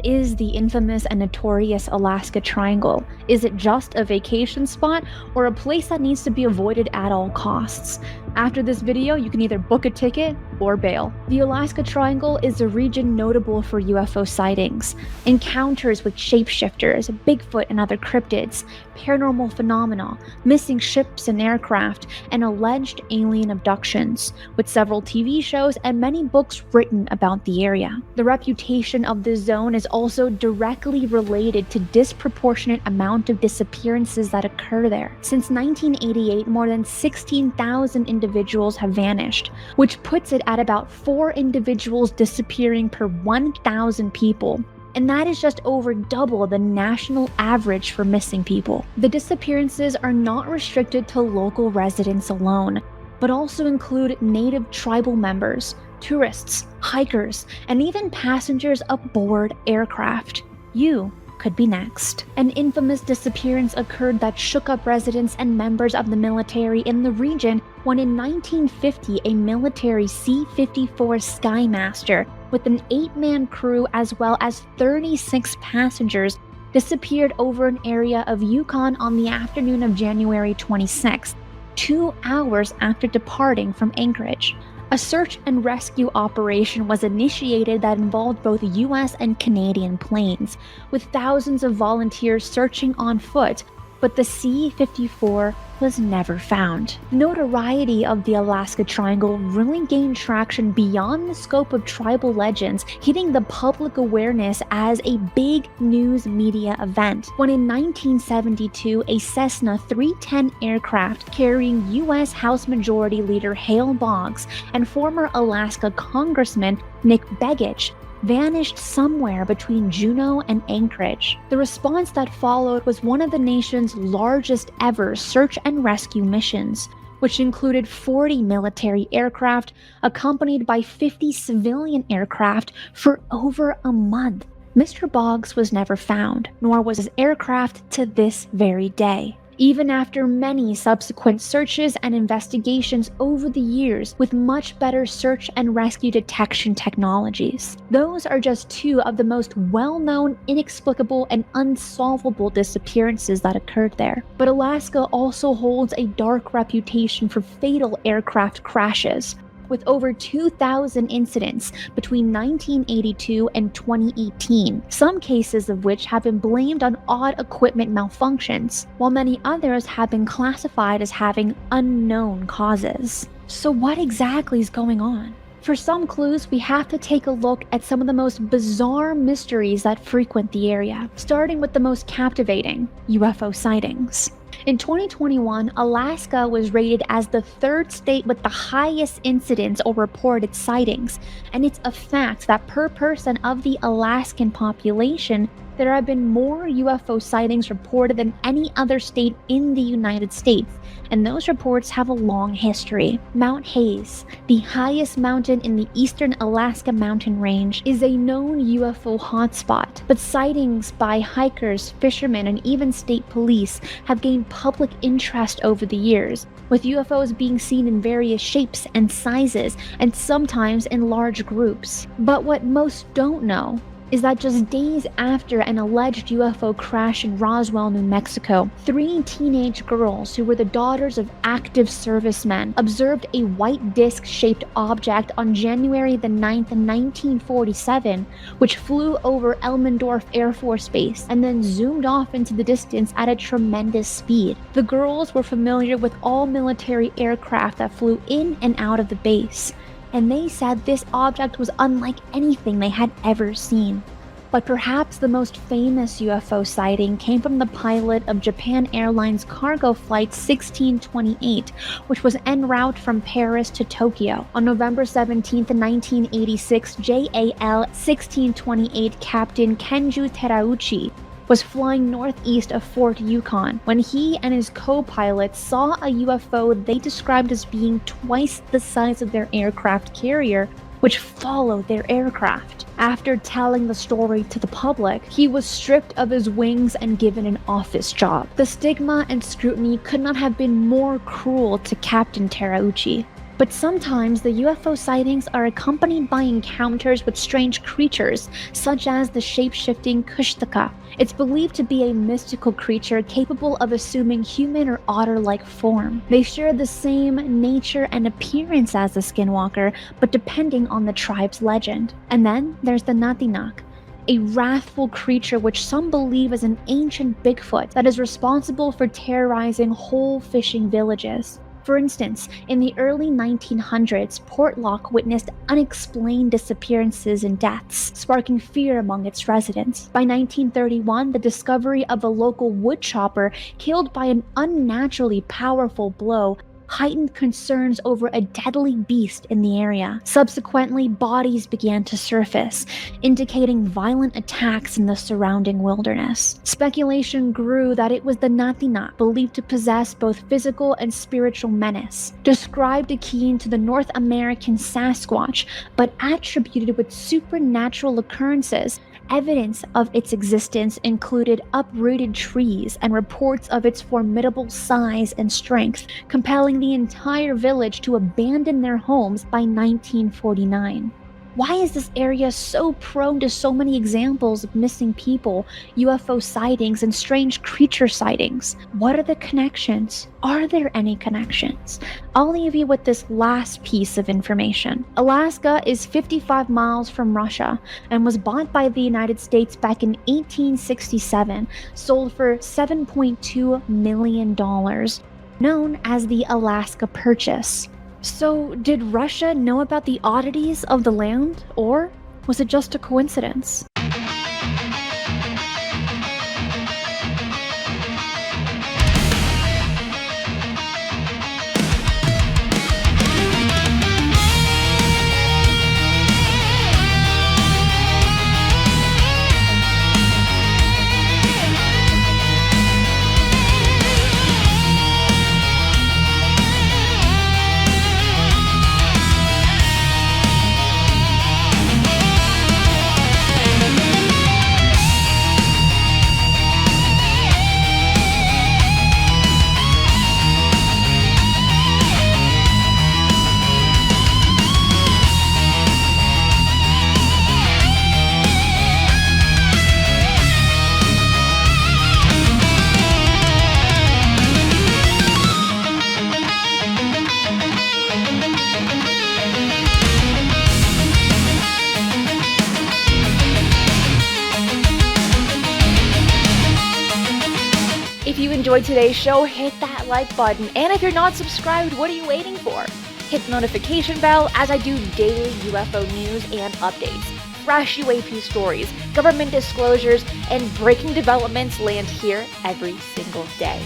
what is the infamous and notorious Alaska Triangle? Is it just a vacation spot or a place that needs to be avoided at all costs? After this video, you can either book a ticket or bail. The Alaska Triangle is a region notable for UFO sightings, encounters with shapeshifters, Bigfoot and other cryptids, paranormal phenomena, missing ships and aircraft, and alleged alien abductions, with several TV shows and many books written about the area. The reputation of the zone is also directly related to disproportionate amount of disappearances that occur there. Since 1988, more than 16,000 individuals have vanished, which puts it at about 4 individuals disappearing per 1,000 people. And that is just over double the national average for missing people. The disappearances are not restricted to local residents alone, but also include native tribal members, tourists, hikers, and even passengers aboard aircraft. You could be next. An infamous disappearance occurred that shook up residents and members of the military in the region when in 1950 a military C-54 Skymaster with an 8-man crew as well as 36 passengers disappeared over an area of Yukon on the afternoon of January 26, 2 hours after departing from Anchorage. A search and rescue operation was initiated that involved both US and Canadian planes, with thousands of volunteers searching on foot, but the C-54 was never found. Notoriety of the Alaska Triangle really gained traction beyond the scope of tribal legends, hitting the public awareness as a big news media event, when in 1972 a Cessna 310 aircraft carrying US House Majority Leader Hale Boggs and former Alaska Congressman Nick Begich vanished somewhere between Juneau and Anchorage. The response that followed was one of the nation's largest ever search and rescue missions, which included 40 military aircraft accompanied by 50 civilian aircraft for over a month. Mr. Boggs was never found, nor was his aircraft to this very day, even after many subsequent searches and investigations over the years with much better search and rescue detection technologies. Those are just 2 of the most well-known, inexplicable, and unsolvable disappearances that occurred there. But Alaska also holds a dark reputation for fatal aircraft crashes, with over 2,000 incidents between 1982 and 2018, some cases of which have been blamed on odd equipment malfunctions, while many others have been classified as having unknown causes. So what exactly is going on? For some clues, we have to take a look at some of the most bizarre mysteries that frequent the area, starting with the most captivating: UFO sightings. In 2021, Alaska was rated as the 3rd state with the highest incidence or reported sightings, and it's a fact that per person of the Alaskan population, there have been more UFO sightings reported than any other state in the United States, and those reports have a long history. Mount Hayes, the highest mountain in the eastern Alaska mountain range, is a known UFO hotspot, but sightings by hikers, fishermen, and even state police have gained public interest over the years, with UFOs being seen in various shapes and sizes, and sometimes in large groups. But what most don't know is that just days after an alleged UFO crash in Roswell, New Mexico, 3 teenage girls who were the daughters of active servicemen observed a white disc-shaped object on January the 9th, 1947, which flew over Elmendorf Air Force Base and then zoomed off into the distance at a tremendous speed. The girls were familiar with all military aircraft that flew in and out of the base, and they said this object was unlike anything they had ever seen. But perhaps the most famous UFO sighting came from the pilot of Japan Airlines cargo flight 1628, which was en route from Paris to Tokyo. On November 17, 1986, JAL 1628 Captain Kenju Terauchi was flying northeast of Fort Yukon when he and his co-pilot saw a UFO they described as being twice the size of their aircraft carrier, which followed their aircraft. After telling the story to the public, he was stripped of his wings and given an office job. The stigma and scrutiny could not have been more cruel to Captain Terauchi. But sometimes the UFO sightings are accompanied by encounters with strange creatures, such as the shape-shifting Kushtaka. It's believed to be a mystical creature capable of assuming human or otter-like form. They share the same nature and appearance as the Skinwalker, but depending on the tribe's legend. And then there's the Natinak, a wrathful creature which some believe is an ancient Bigfoot that is responsible for terrorizing whole fishing villages. For instance, in the early 1900s, Portlock witnessed unexplained disappearances and deaths, sparking fear among its residents. By 1931, the discovery of a local woodchopper killed by an unnaturally powerful blow heightened concerns over a deadly beast in the area. Subsequently, bodies began to surface, indicating violent attacks in the surrounding wilderness. Speculation grew that it was the Natinak, believed to possess both physical and spiritual menace, described akin to the North American Sasquatch, but attributed with supernatural occurrences. Evidence of its existence included uprooted trees and reports of its formidable size and strength, compelling the entire village to abandon their homes by 1949. Why is this area so prone to so many examples of missing people, UFO sightings, and strange creature sightings? What are the connections? Are there any connections? I'll leave you with this last piece of information. Alaska is 55 miles from Russia and was bought by the United States back in 1867, sold for $7.2 million, known as the Alaska Purchase. So, did Russia know about the oddities of the land, or was it just a coincidence? If you enjoyed today's show, hit that like button. And if you're not subscribed, what are you waiting for? Hit the notification bell as I do daily UFO news and updates. Fresh UAP stories, government disclosures, and breaking developments land here every single day.